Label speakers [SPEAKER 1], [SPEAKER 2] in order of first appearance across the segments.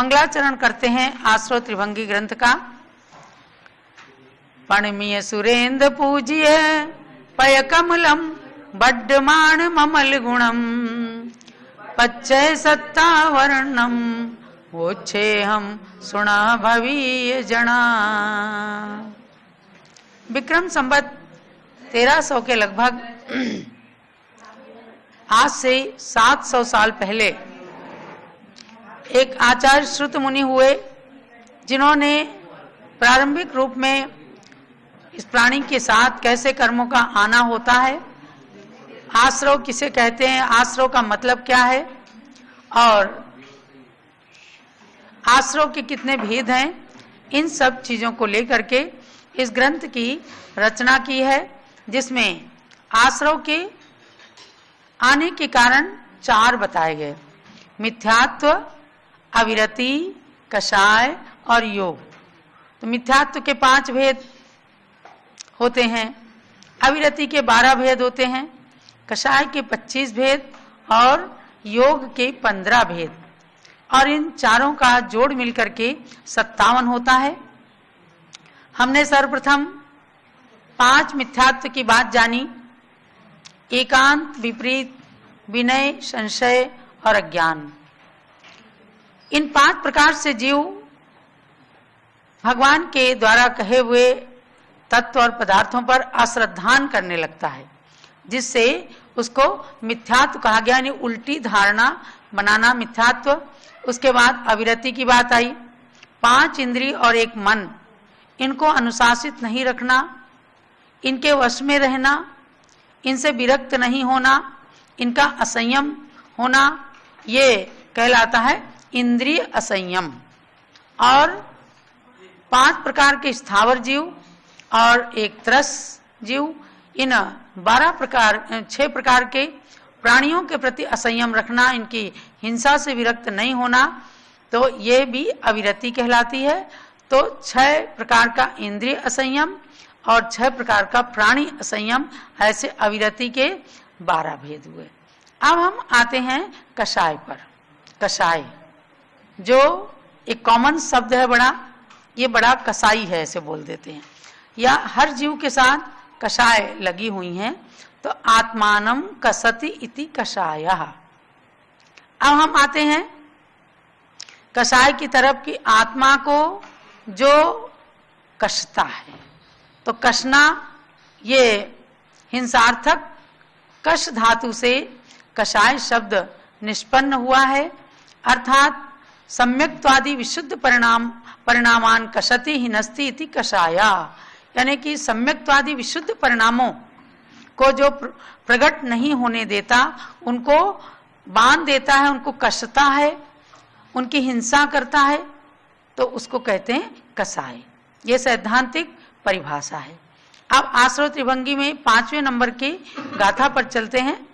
[SPEAKER 1] मंगलाचरण करते हैं आश्रव त्रिभंगी ग्रंथ का। पणमीय सुरेंद्र पूज्य पय कमलम बड्डमान ममल गुणम पच्चय सत्ता वर्णम वोच्छे हम सुना भवीय जना। विक्रम संवत 1300 के लगभग आज से 700 साल पहले एक आचार्य श्रुत मुनि हुए, जिन्होंने प्रारंभिक रूप में इस प्राणी के साथ कैसे कर्मों का आना होता है, आश्रव किसे कहते हैं, आश्रव का मतलब क्या है और आश्रव के कितने भेद हैं, इन सब चीजों को लेकर के इस ग्रंथ की रचना की है, जिसमें आश्रव के आने के कारण 4 बताए गए: मिथ्यात्व, अविरति, कषाय और योग। तो मिथ्यात्व के 5 भेद होते हैं, अविरति के 12 भेद होते हैं, कषाय के 25 भेद और योग के 15 भेद, और इन चारों का जोड़ मिलकर के 57 होता है। हमने सर्वप्रथम 5 मिथ्यात्व की बात जानी: एकांत, विपरीत, विनय, संशय और अज्ञान। इन 5 प्रकार से जीव भगवान के द्वारा कहे हुए तत्व और पदार्थों पर अश्रद्धान करने लगता है, जिससे उसको मिथ्यात्व कहा गया, यानी उल्टी धारणा बनाना मिथ्यात्व। उसके बाद अविरति की बात आई, 5 इंद्रिय और 1 मन, इनको अनुशासित नहीं रखना, इनके वश में रहना, इनसे विरक्त नहीं होना, इनका असंयम होना, ये कहलाता है इंद्रिय असंयम। और 5 प्रकार के स्थावर जीव और 1 तरस जीव, इन 6 प्रकार के प्राणियों के प्रति असंयम रखना, इनकी हिंसा से विरक्त नहीं होना, तो ये भी अविरति कहलाती है। तो 6 प्रकार का इंद्रिय असंयम और 6 प्रकार का प्राणी असंयम, ऐसे अविरति के 12 भेद हुए। अब हम आते हैं कषाय पर। कषाय जो एक कॉमन शब्द है, ये बड़ा कसाई है, ऐसे बोल देते हैं, या हर जीव के साथ कषाय लगी हुई हैं। तो आत्मानम कसति इति कषायः। अब हम आते हैं कषाय की तरफ कि आत्मा को जो कषता है। तो कषना ये हिंसार्थक कष धातु से कषाय शब्द निष्पन्न हुआ है, अर्थात सम्यक्त्वादि विशुद्ध परिणामान कषति हिनस्ति इति कषाया, यानी कि सम्यक्त्वादि विशुद्ध परिणामों को जो प्रकट नहीं होने देता, उनको बांध देता है, उनको कषता है, उनकी हिंसा करता है, तो उसको कहते हैं कषाय। ये सैद्धांतिक परिभाषा है। अब आश्रव त्रिभंगी में 5वें नंबर की गाथा पर चलते हैं।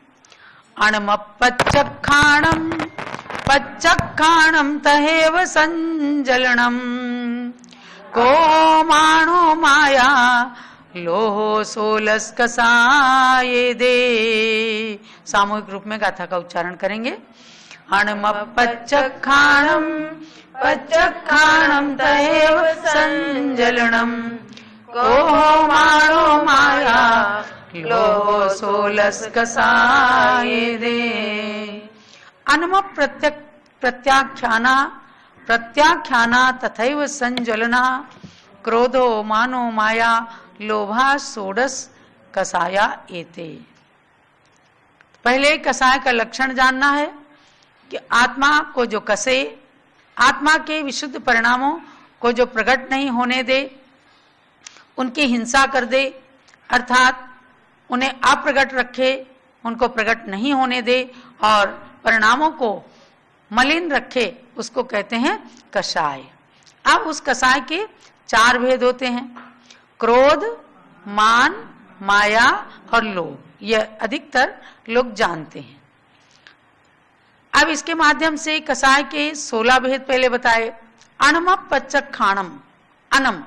[SPEAKER 1] अणमपच्चक्षाणम पच्चक्षाणम तहेव संजलनम को मानो माया लोहो सोलस कसाये दे। सामूहिक रूप में गाथा का उच्चारण करेंगे। अणमपच्चक्षाणम पच्चक्षाणम तहेव संजलनम को मानो माया लोहो सोलस कसाये दे। अनम प्रत्याख्याना तथैव संज्वलना क्रोधो मानो माया लोभा सोडस कसाया एते। पहले कसाय का लक्षण जानना है कि आत्मा को जो कसे, आत्मा के विशुद्ध परिणामों को जो प्रकट नहीं होने दे, उनकी हिंसा कर दे, अर्थात उन्हें अप्रगट रखे, उनको प्रकट नहीं होने दे और परिणामों को मलिन रखे, उसको कहते हैं कषाय। अब उस कषाय के 4 भेद होते हैं: क्रोध, मान, माया और लोभ। यह अधिकतर लोग जानते हैं। अब इसके माध्यम से कषाय के 16 भेद पहले बताए। अणम पच्चक्षाणम, अनम,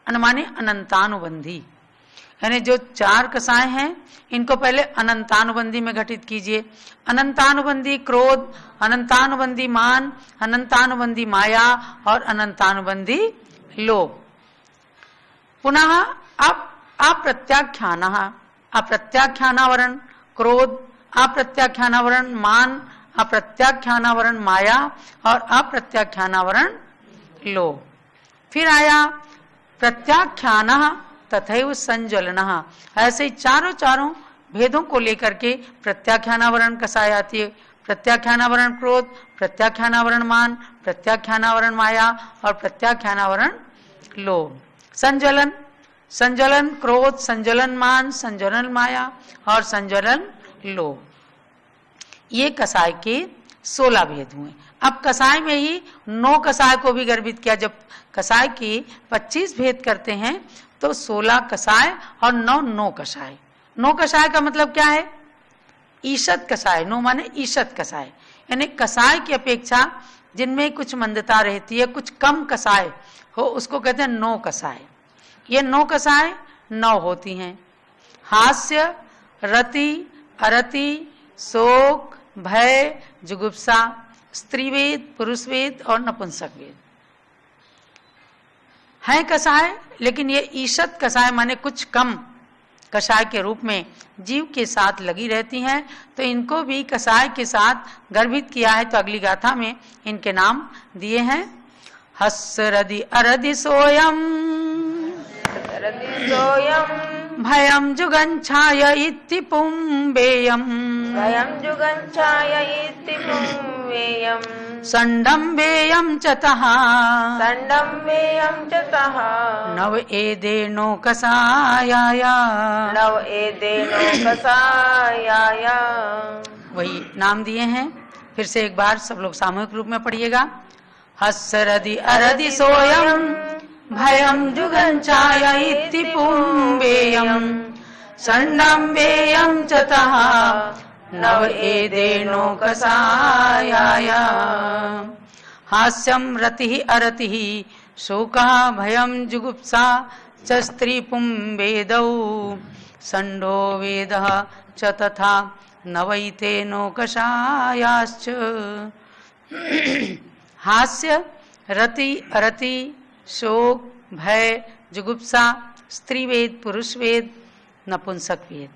[SPEAKER 1] अन माने अनंतानुबंधी, यानी जो 4 कसाय हैं इनको पहले अनंतानुबंधी में घटित कीजिए। अनंतानुबंधी क्रोध, अनंतानुबंधी मान, अनंतानुबंधी माया और अनंतानुबंधी लोभ। पुनः अब अप्रत्याख्यान, अप्रत्याख्यानावरण क्रोध, अप्रत्याख्यानावरण मान, अप्रत्याख्यानावरण माया और अप्रत्याख्यानावरण लोभ। फिर आया प्रत्याख्यान तथैव संज्वलन। ऐसे ही चारों भेदों को लेकर के प्रत्याख्यानावरण कसाय आती है। प्रत्याख्यानावरण क्रोध, प्रत्याख्यानावरण मान, प्रत्याख्यानावरण माया और प्रत्याख्यानावरण लोभ। संज्वलन, संज्वलन क्रोध, संज्वलन मान, संज्वलन माया और संज्वलन लोभ। ये कसाय के 16 भेद हुए। अब कसाय में ही 9 कसाय को भी गर्भित किया। जब कसाय की 25 भेद करते हैं तो 16 कसाय और 9 कसाय। 9 कसाय का मतलब क्या है? ईशत कसाय। 9 माने ईशत कसाय, यानी कसाय की अपेक्षा जिनमें कुछ मंदता रहती है, कुछ कम कसाय हो, उसको कहते हैं 9 कसाय। ये 9 कसाय 9 होती हैं। हास्य, रति, अरति, शोक, भय, जुगुप्सा, स्त्रीवेद, पुरुषवेद और नपुंसक वेद है कसाय। लेकिन ये ईशत कसाय माने कुछ कम कसाय के रूप में जीव के साथ लगी रहती हैं, तो इनको भी कसाय के साथ गर्भित किया है। तो अगली गाथा में इनके नाम दिए हैं। हस्सरदि अरदि सोयम, भयम जुगंछाय इति पुंबेयम,
[SPEAKER 2] भयं जुगंछाय इति पुंबेयम,
[SPEAKER 1] संडम्बेयम चतः,
[SPEAKER 2] संडम्बेयम चतः,
[SPEAKER 1] नव एदेनो कसायाय,
[SPEAKER 2] नव एदेनो कसायाय।
[SPEAKER 1] वही नाम दिए हैं। फिर से एक बार सब लोग सामूहिक रूप में पढ़िएगा। हस्सरदि अरदि सोयम, भयं जुगंछाय इति पुंबेयम, संडम्बेयम चतः, नव एदेनो कसायाय। हास्यम रतिः अरतिः, शोकः भयं जुगुप्सा च स्त्री पुंबेदौ, संडो वेदः च तथा नवैतेनो कषायाश्च। हास्य, रति, अरति, शोक, भय, जुगुप्सा, स्त्रीवेद, पुरुषवेद, नपुंसक वेद,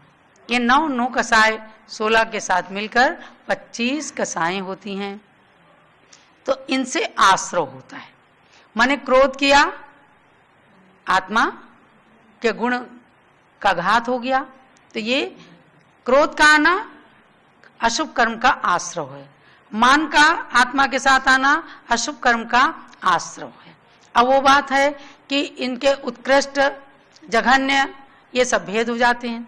[SPEAKER 1] ये 9 कसाय 16 के साथ मिलकर 25 कसाएं होती हैं। तो इनसे आश्रव होता है। माने क्रोध किया, आत्मा के गुण का घात हो गया, तो ये क्रोध का आना अशुभ कर्म का आश्रव है। मान का आत्मा के साथ आना अशुभ कर्म का आश्रव है। अब वो बात है कि इनके उत्कृष्ट, जघन्य, ये सब भेद हो जाते हैं।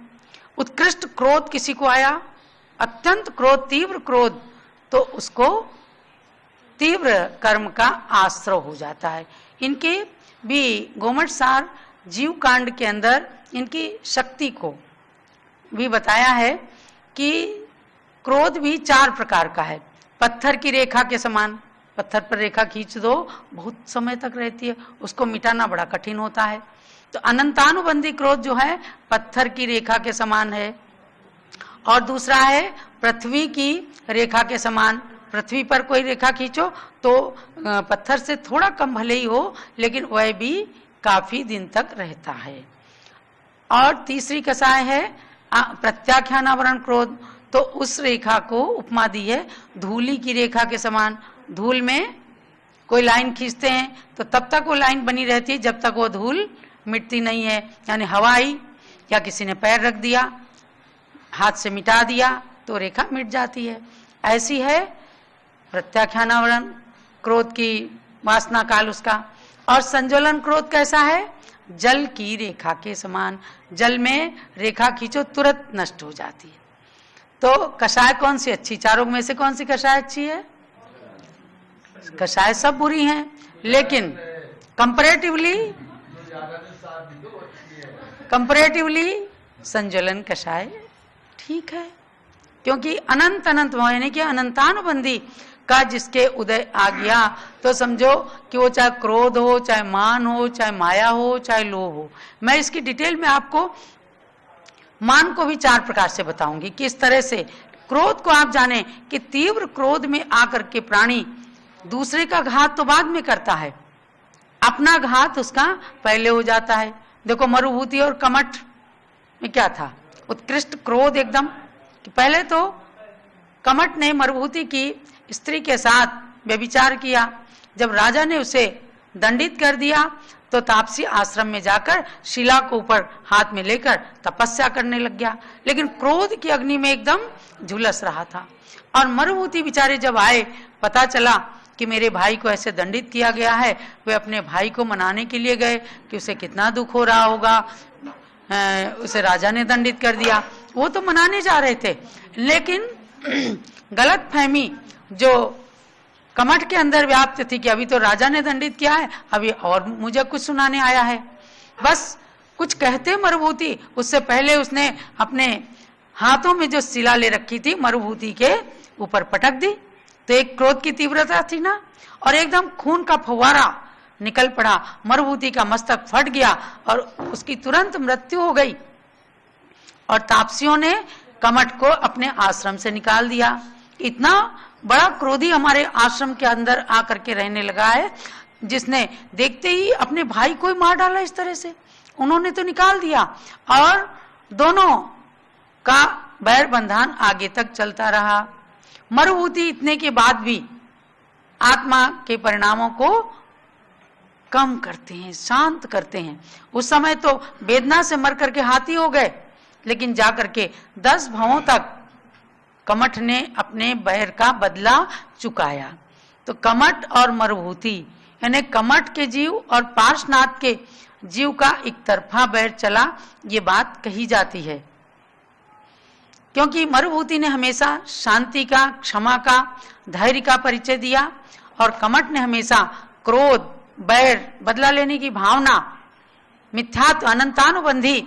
[SPEAKER 1] उत्कृष्ट क्रोध किसी को आया, अत्यंत क्रोध, तीव्र क्रोध, तो उसको तीव्र कर्म का आश्रव हो जाता है। इनके भी गोमट सार जीव कांड के अंदर इनकी शक्ति को भी बताया है कि क्रोध भी 4 प्रकार का है। पत्थर की रेखा के समान, पत्थर पर रेखा खींच दो, बहुत समय तक रहती है, उसको मिटाना बड़ा कठिन होता है। तो अनंतानुबंधी क्रोध जो है पत्थर की रेखा के समान है। और दूसरा है पृथ्वी की रेखा के समान। पृथ्वी पर कोई रेखा खींचो तो पत्थर से थोड़ा कम भले ही हो, लेकिन वह भी काफी दिन तक रहता है। और तीसरी कसाय है प्रत्याख्यानावरण क्रोध, तो उस रेखा को उपमा दी है धूली की रेखा के समान। धूल में कोई लाइन खींचते हैं तो तब तक वो लाइन बनी रहती है जब तक वो धूल मिटती नहीं है। यानी हवा आई या किसी ने पैर रख दिया, हाथ से मिटा दिया तो रेखा मिट जाती है। ऐसी है प्रत्याख्यानावरण क्रोध की वासना काल उसका। और संज्वलन क्रोध कैसा है? जल की रेखा के समान। जल में रेखा खींचो तुरंत नष्ट हो जाती है। तो कषाय कौन सी अच्छी? चारों में से कौन सी कषाय अच्छी है? कषाय सब बुरी हैं, लेकिन कंपैरेटिवली संज्वलन कषाय ठीक है, क्योंकि अनंत अनंत यानी कि अनंतानुबंधी का जिसके उदय आ गया तो समझो कि वो चाहे क्रोध हो, चाहे मान हो, चाहे माया हो, चाहे लोभ हो। मैं इसकी डिटेल में आपको मान को भी 4 प्रकार से बताऊंगी कि इस तरह से क्रोध को आप जाने कि तीव्र क्रोध में आकर के प्राणी दूसरे का घात तो बाद में करता है, अपना घात उसका पहले हो जाता है। देखो मरुभूति और कमठ में क्या था, उत्कृष्ट क्रोध एकदम कि पहले तो कमठ ने मरुभूति की स्त्री के साथ व्यभिचार किया। जब राजा ने उसे दंडित कर दिया तो तापसी आश्रम में जाकर शिला को ऊपर हाथ में लेकर तपस्या करने लग गया, लेकिन क्रोध की अग्नि में एकदम झुलस रहा था। और मरुभूति बेचारे जब आए, पता चला कि मेरे भाई को ऐसे दंडित किया गया है, वे अपने भाई को मनाने के लिए गए कि उसे कितना दुख हो रहा होगा, उसे राजा ने दंडित कर दिया। वो तो मनाने जा रहे थे, लेकिन गलत फहमी जो कमठ के अंदर व्याप्त थी कि अभी तो राजा ने दंडित किया है, अभी और मुझे कुछ सुनाने आया है। बस कुछ कहते मरुभूति, उससे पहले उसने अपने हाथों में जो शिला ले रखी थी मरुभूति के ऊपर पटक दी। तो एक क्रोध की तीव्रता थी ना, और एकदम खून का फव्वारा निकल पड़ा, मरुभूति का मस्तक फट गया और उसकी तुरंत मृत्यु हो गई। और तापसियों ने कमठ को अपने आश्रम से निकाल दिया। इतना बड़ा क्रोधी हमारे आश्रम के अंदर आकर के रहने लगा है, जिसने देखते ही अपने भाई को ही मार डाला इस तरह से। उन्होंने तो निकाल दिया और दोनों का बैर बंधन आगे तक चलता रहा। मरुभूति इतने के बाद भी आत्मा के परिणामों को कम करते हैं, शांत करते हैं। उस समय तो वेदना से मर करके हाथी हो गए, लेकिन जाकर के 10 भवों तक कमठ ने अपने बैर का बदला चुकाया। तो कमठ और मरुभूति यानी कमठ के जीव और पार्श्वनाथ के जीव का एक तरफा बैर चला, ये बात कही जाती है। क्योंकि मरुभूति ने हमेशा शांति का, क्षमा का, धैर्य का परिचय दिया, और कमठ ने हमेशा क्रोध, बैर, बदला लेने की भावना, मिथ्यात्व, अनंतानुबंधी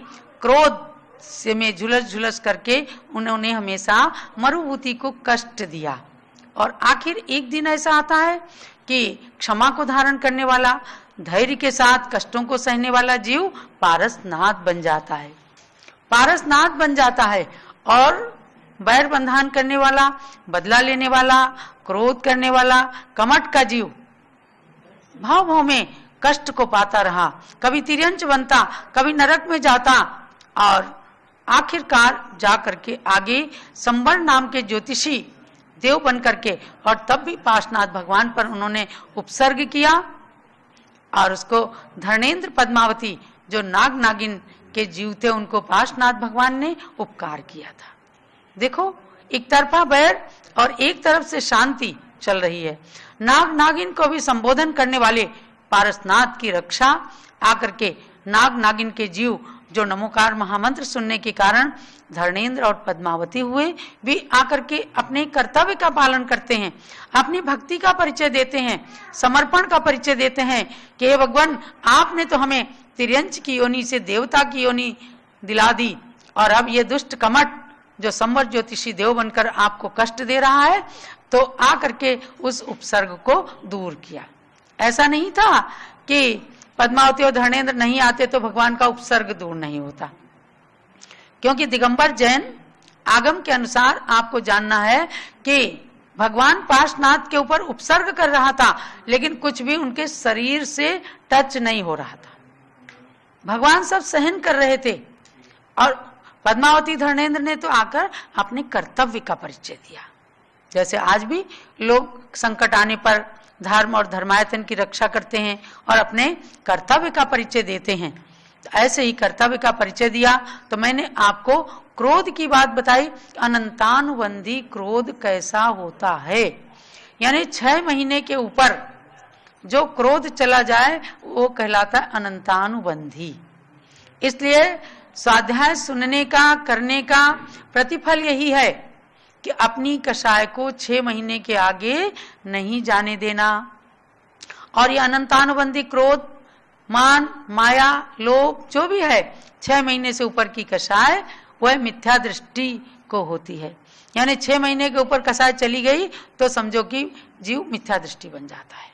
[SPEAKER 1] क्रोध से में झुलस करके उन्होंने हमेशा मरुभूति को कष्ट दिया। और आखिर एक दिन ऐसा आता है कि क्षमा को धारण करने वाला, धैर्य के साथ कष्टों को सहने वाला जीव पारसनाथ बन जाता है। पारसनाथ बन जाता है और बैर बंधन करने वाला, बदला लेने वाला, क्रोध करने वाला कमठ का जीव भाव भाव में कष्ट को पाता रहा, कभी तिर्यंच बनता, कभी नरक में जाता, और आखिरकार जा करके आगे संबर नाम के ज्योतिषी देव बन करके, और तब भी पार्श्वनाथ भगवान पर उन्होंने उपसर्ग किया, और उसको धर्मेंद्र पद्मावती जो नाग नागिन के जीव थे उनको पार्श्वनाथ भगवान ने उपकार किया था। देखो, एक तरफा बैर और एक तरफ से शांति चल रही है। नाग नागिन को भी संबोधन करने वाले पारसनाथ की रक्षा आकर के नाग नागिन के जीव जो नमोकार महामंत्र सुनने के कारण धर्मेंद्र और पद्मावती हुए, भी आकर के अपने कर्तव्य का पालन करते हैं, अपनी भक्ति का परिचय देते हैं, समर्पण का परिचय देते हैं कि हे भगवान, आपने तो हमें तिर्यंच की योनि से देवता की योनि दिला दी, और अब ये दुष्ट कमठ जो संवर ज्योतिषी देव बनकर आपको कष्ट दे रहा है, तो आकर के उस उपसर्ग को दूर किया। ऐसा नहीं था कि पद्मावती और धर्मेंद्र नहीं आते तो भगवान का उपसर्ग दूर नहीं होता, क्योंकि दिगंबर जैन आगम के अनुसार आपको जानना है कि भगवान पार्श्वनाथ के ऊपर उपसर्ग कर रहा था, लेकिन कुछ भी उनके शरीर से टच नहीं हो रहा था। भगवान सब सहन कर रहे थे, और पद्मावती धर्मेंद्र ने तो आकर अपने कर्तव्य का परिचय दिया। जैसे आज भी लोग संकट आने पर धर्म और धर्मायतन की रक्षा करते हैं और अपने कर्तव्य का परिचय देते हैं, तो ऐसे ही कर्तव्य का परिचय दिया। तो मैंने आपको क्रोध की बात बताई, अनंतानुबंधी क्रोध कैसा होता है, यानी 6 महीने के ऊपर जो क्रोध चला जाए वो कहलाता है अनंतानुबंधी। इसलिए स्वाध्याय सुनने का, करने का प्रतिफल यही है कि अपनी कषाय को 6 महीने के आगे नहीं जाने देना। और ये अनंतानुबंधी क्रोध, मान, माया, लोभ जो भी है, 6 महीने से ऊपर की कषाय वह मिथ्या दृष्टि को होती है। यानी 6 महीने के ऊपर कषाय चली गई तो समझो कि जीव मिथ्या दृष्टि बन जाता है।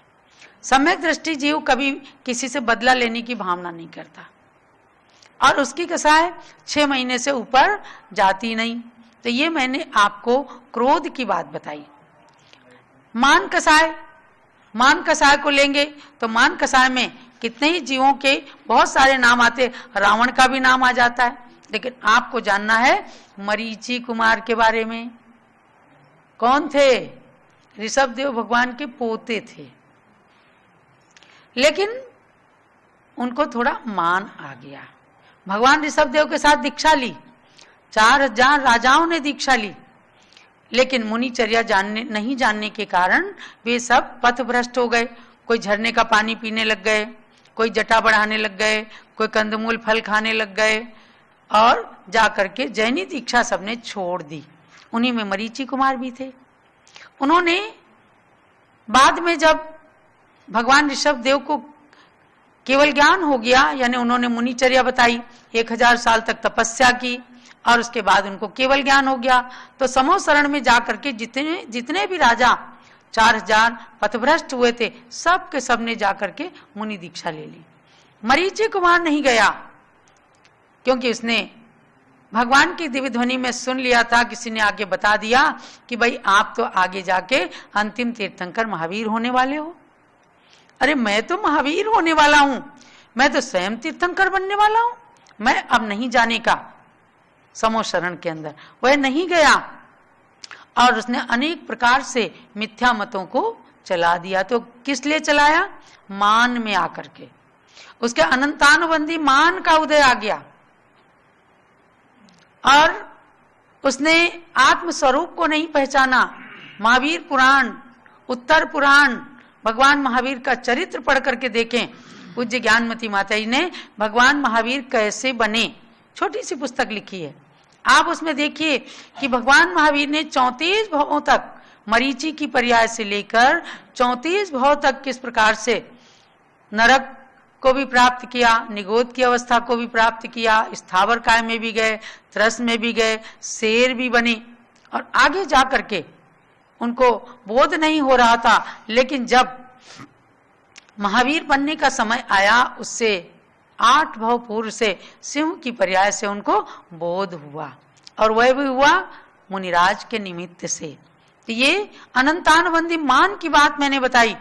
[SPEAKER 1] सम्यक दृष्टि जीव कभी किसी से बदला लेने की भावना नहीं करता, और उसकी कसाय 6 महीने से ऊपर जाती नहीं। तो ये मैंने आपको क्रोध की बात बताई। मान कसाय को लेंगे तो मान कसाय में कितने ही जीवों के बहुत सारे नाम आते, रावण का भी नाम आ जाता है। लेकिन आपको जानना है मरीचि कुमार के बारे में। कौन थे? ऋषभदेव भगवान के पोते थे, लेकिन उनको थोड़ा मान आ गया। भगवान ऋषभदेव के साथ दीक्षा ली, 4000 राजाओं ने दीक्षा ली, लेकिन मुनिचर्या नहीं जानने के कारण वे सब पथभ्रष्ट हो गए। कोई झरने का पानी पीने लग गए, कोई जटा बढ़ाने लग गए, कोई कंदमूल फल खाने लग गए और जाकर के जैनी दीक्षा सबने छोड़ दी। उन्हीं में मरीचि कुमार भी थे। उन्होंने बाद में जब भगवान ऋषभदेव को केवल ज्ञान हो गया, यानी उन्होंने मुनिचर्या बताई, 1000 साल तक तपस्या की और उसके बाद उनको केवल ज्ञान हो गया, तो समो शरण में जाकर के जितने भी राजा 4000 पथभ्रष्ट हुए थे, सब के सब ने जाकर के मुनि दीक्षा ले ली। मरीचि कुमार नहीं गया, क्योंकि उसने भगवान की दिव्य ध्वनि में सुन लिया था, किसी ने आगे बता दिया कि भाई आप तो आगे जाके अंतिम तीर्थंकर महावीर होने वाले हो। अरे मैं तो महावीर होने वाला हूं, मैं तो स्वयं तीर्थंकर बनने वाला हूं, मैं अब नहीं जाने का। समो शरण के अंदर वह नहीं गया और उसने अनेक प्रकार से मिथ्या मतों को चला दिया। तो किस लिए चलाया? मान में आकर के उसके अनंतानुबंधी मान का उदय आ गया और उसने आत्म स्वरूप को नहीं पहचाना। महावीर पुराण, उत्तर पुराण, भगवान महावीर का चरित्र पढ़ करके देखें। पूज्य ज्ञानमती माता जी ने भगवान महावीर कैसे बने छोटी सी पुस्तक लिखी है। आप उसमें देखिए कि भगवान महावीर ने 34 भवों तक, मरीचि की पर्याय से लेकर 34 भव तक किस प्रकार से नरक को भी प्राप्त किया, निगोद की अवस्था को भी प्राप्त किया, स्थावर काय में भी गए, त्रस में भी गए, शेर भी बने और आगे जा करके उनको बोध नहीं हो रहा था। लेकिन जब महावीर बनने का समय आया, उससे 8 भव पूर्व से सिंह की पर्याय से उनको बोध हुआ और वह भी हुआ मुनिराज के निमित्त से। तो ये अनंतानुबंधी मान की बात मैंने बताई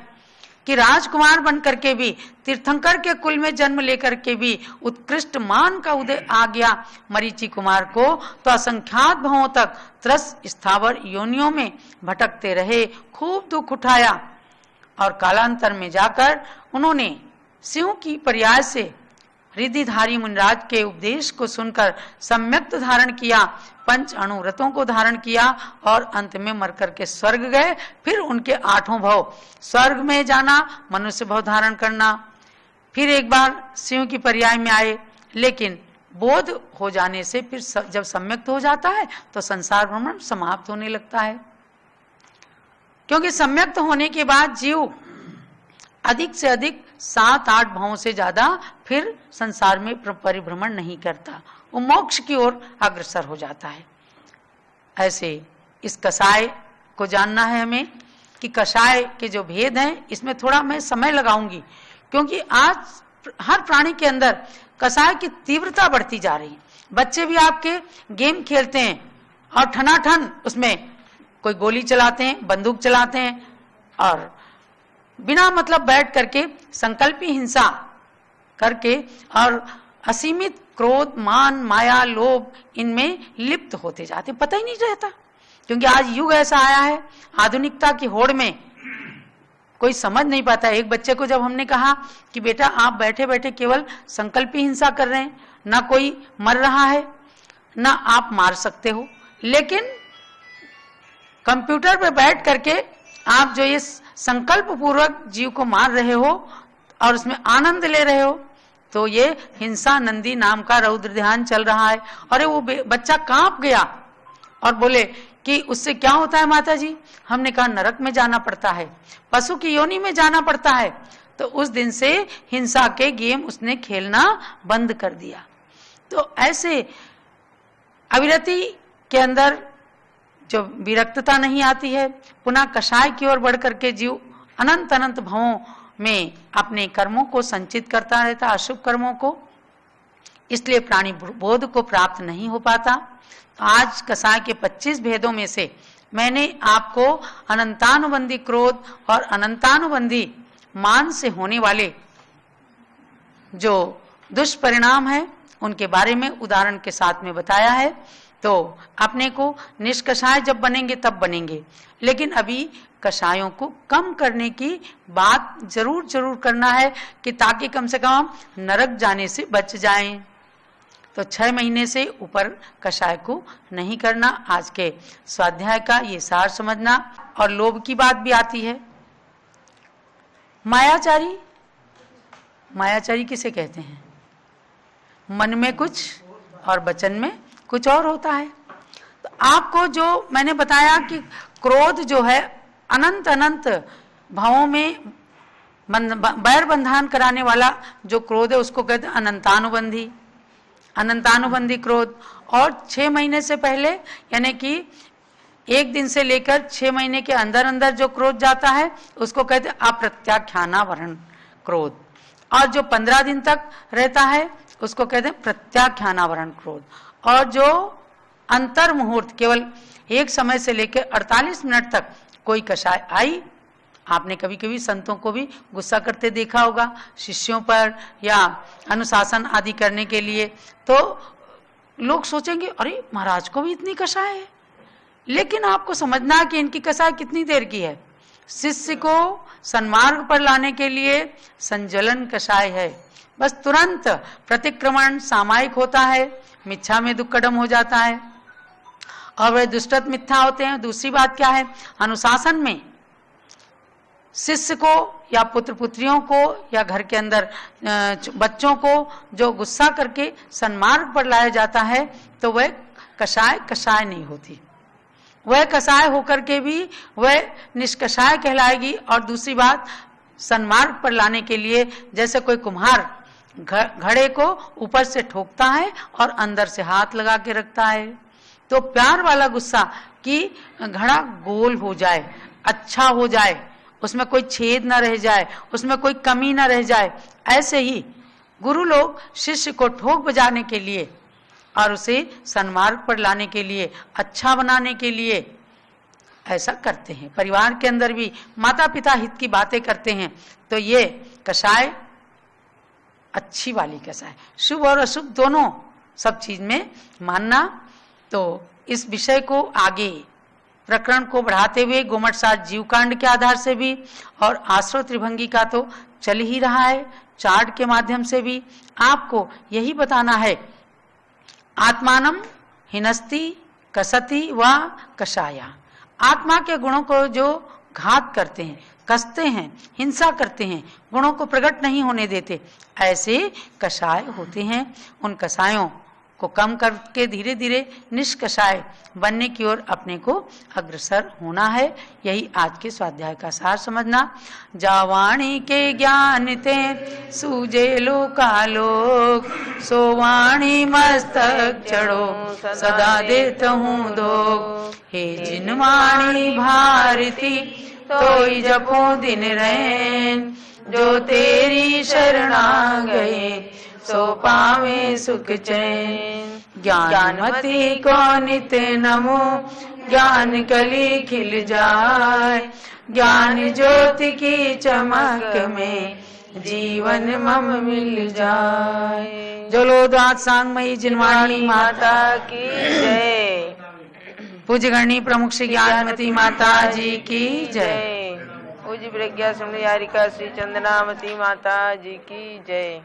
[SPEAKER 1] कि राजकुमार बन करके भी, तीर्थंकर के कुल में जन्म लेकर के भी उत्कृष्ट मान का उदय आ गया मरीचि कुमार को। तो असंख्यात भवों तक त्रस स्थावर योनियों में भटकते रहे, खूब दुख उठाया और कालांतर में जाकर उन्होंने सिंह की पर्याय से रिद्धिधारी मुनिराज के उपदेश को सुनकर सम्यक्त धारण किया, 5 अणुव्रतों को धारण किया और अंत में मर करके स्वर्ग गए। फिर उनके 8 भव, स्वर्ग में जाना, मनुष्य भव धारण करना, फिर एक बार सिंह की पर्याय में आए। लेकिन बोध हो जाने से फिर जब सम्यक्त हो जाता है तो संसार भ्रमण समाप्त होने लगता है, क्योंकि सम्यक्त होने के बाद जीव अधिक से अधिक 7-8 भवों से ज्यादा फिर संसार में परिभ्रमण नहीं करता, वो मोक्ष की ओर अग्रसर हो जाता है। ऐसे इस कषाय को जानना है हमें कि कषाय के जो भेद हैं, इसमें थोड़ा मैं समय लगाऊंगी, क्योंकि आज हर प्राणी के अंदर कषाय की तीव्रता बढ़ती जा रही है। बच्चे भी आपके गेम खेलते हैं और ठनाठन उसमें कोई गोली चलाते हैं, बंदूक चलाते हैं और बिना मतलब बैठ करके संकल्पी हिंसा करके और असीमित क्रोध, मान, माया, लोभ इनमें लिप्त होते जाते, पता ही नहीं रहता। क्योंकि आज युग ऐसा आया है, आधुनिकता की होड़ में कोई समझ नहीं पाता। एक बच्चे को जब हमने कहा कि बेटा आप बैठे बैठे केवल संकल्पी हिंसा कर रहे हैं, ना कोई मर रहा है, ना आप मार सकते हो, लेकिन कंप्यूटर पे बैठ करके आप जो ये संकल्प पूर्वक जीव को मार रहे हो और उसमें आनंद ले रहे हो, तो ये हिंसा नंदी नाम का रौद्र ध्यान चल रहा है। अरे वो बच्चा कांप गया और बोले कि उससे क्या होता है माता जी? हमने कहा नरक में जाना पड़ता है, पशु की योनि में जाना पड़ता है। तो उस दिन से हिंसा के गेम उसने खेलना बंद कर दिया। तो ऐसे अविरति के अंदर जो विरक्तता नहीं आती है, पुनः कषाय की ओर बढ़ करके जीव अनंत अनंत भवों में अपने कर्मों को संचित करता रहता, अशुभ कर्मों को। इसलिए प्राणी बोध को प्राप्त नहीं हो पाता। तो आज कसाय के 25 भेदों में से मैंने आपको अनंतानुबंधी क्रोध और अनंतानुबंधी मान से होने वाले जो दुष्परिणाम है उनके बारे में उदाहरण के साथ में बताया है। तो अपने को निष्कषाय जब बनेंगे तब बनेंगे, लेकिन अभी कषायों को कम करने की बात जरूर करना है कि ताकि कम से कम हम नरक जाने से बच जाएं। तो 6 महीने से ऊपर कषाय को नहीं करना। आज के स्वाध्याय का ये सार समझना। और लोभ की बात भी आती है। मायाचारी, मायाचारी किसे कहते हैं? मन में कुछ और वचन में कुछ और होता है। तो आपको जो मैंने बताया कि क्रोध जो है अनंत अनंत भावों में बैर बंधन कराने वाला जो क्रोध है उसको कहते हैं अनंतानुबंधी, अनंतानुबंधी क्रोध। और 6 महीने से पहले यानी कि 1 दिन से लेकर 6 महीने के अंदर अंदर जो क्रोध जाता है उसको कहते हैं अप्रत्याख्यानावरण क्रोध। और जो 15 दिन तक रहता है उसको कहते हैं प्रत्याख्यानावरण क्रोध। और जो अंतर मुहूर्त केवल एक समय से लेकर 48 मिनट तक कोई कषाय आई, आपने कभी कभी संतों को भी गुस्सा करते देखा होगा शिष्यों पर या अनुशासन आदि करने के लिए, तो लोग सोचेंगे अरे महाराज को भी इतनी कषाय है। लेकिन आपको समझना है कि इनकी कषाय कितनी देर की है। शिष्य को सन्मार्ग पर लाने के लिए संजलन कषाय है। बस तुरंत प्रतिक्रमण सामायिक होता है, मिथ्या में दुक्कडम हो जाता है और वे दुष्टत मिथ्या होते हैं। दूसरी बात क्या है, अनुशासन में शिष्य को या पुत्र पुत्रियों को या घर के अंदर बच्चों को जो गुस्सा करके सन्मार्ग पर लाया जाता है तो वह कषाय नहीं होती। वह कषाय होकर के भी वह निष्कषाय कहलाएगी। और दूसरी बात, सन्मार्ग पर लाने के लिए जैसे कोई कुम्हार घड़े को ऊपर से ठोकता है और अंदर से हाथ लगा के रखता है, तो प्यार वाला गुस्सा कि घड़ा गोल हो जाए, अच्छा हो जाए, उसमें कोई छेद न रह जाए, उसमें कोई कमी न रह जाए। ऐसे ही गुरु लोग शिष्य को ठोक बजाने के लिए और उसे सन्मार्ग पर लाने के लिए, अच्छा बनाने के लिए ऐसा करते हैं। परिवार के अंदर भी माता पिता हित की बातें करते हैं तो ये कषाय अच्छी वाली कषाय, शुभ और अशुभ दोनों सब चीज में मानना। तो इस विषय को आगे प्रकरण को बढ़ाते हुए गोमटसार जीवकांड के आधार से भी और आश्रव त्रिभंगी का तो चल ही रहा है, चार्ट के माध्यम से भी आपको यही बताना है। आत्मानम हिनस्ति कसति व कषाया, आत्मा के गुणों को जो घात करते हैं, कसते हैं, हिंसा करते हैं, गुणों को प्रकट नहीं होने देते, ऐसे कषाय होते हैं। उन कषायों को कम करके धीरे धीरे निष्कषाय बनने की ओर अपने को अग्रसर होना है। यही आज के स्वाध्याय का सार समझना। जावाणी के ज्ञान ते सूझे लोकालोक, सोवाणी मस्तक चढ़ो सदा देता हूँ दोग। हे जिनवाणी भारती तोई जपो दिन रैन, जो तेरी शरणा गए सो पावे सुख चैन। ज्ञानमती को नित्य नमो, ज्ञान कली खिल जाए, ज्ञान ज्योति की चमक में जीवन मम मिल जाए। जलोदात सांगमयी जिनवाणी माता की जय। पूज्य गणी प्रमुख श्री ज्ञानमती माता जी की जय।
[SPEAKER 2] पूज्य प्रज्ञा सुमयारिका श्री चंदनामती माता जी की जय।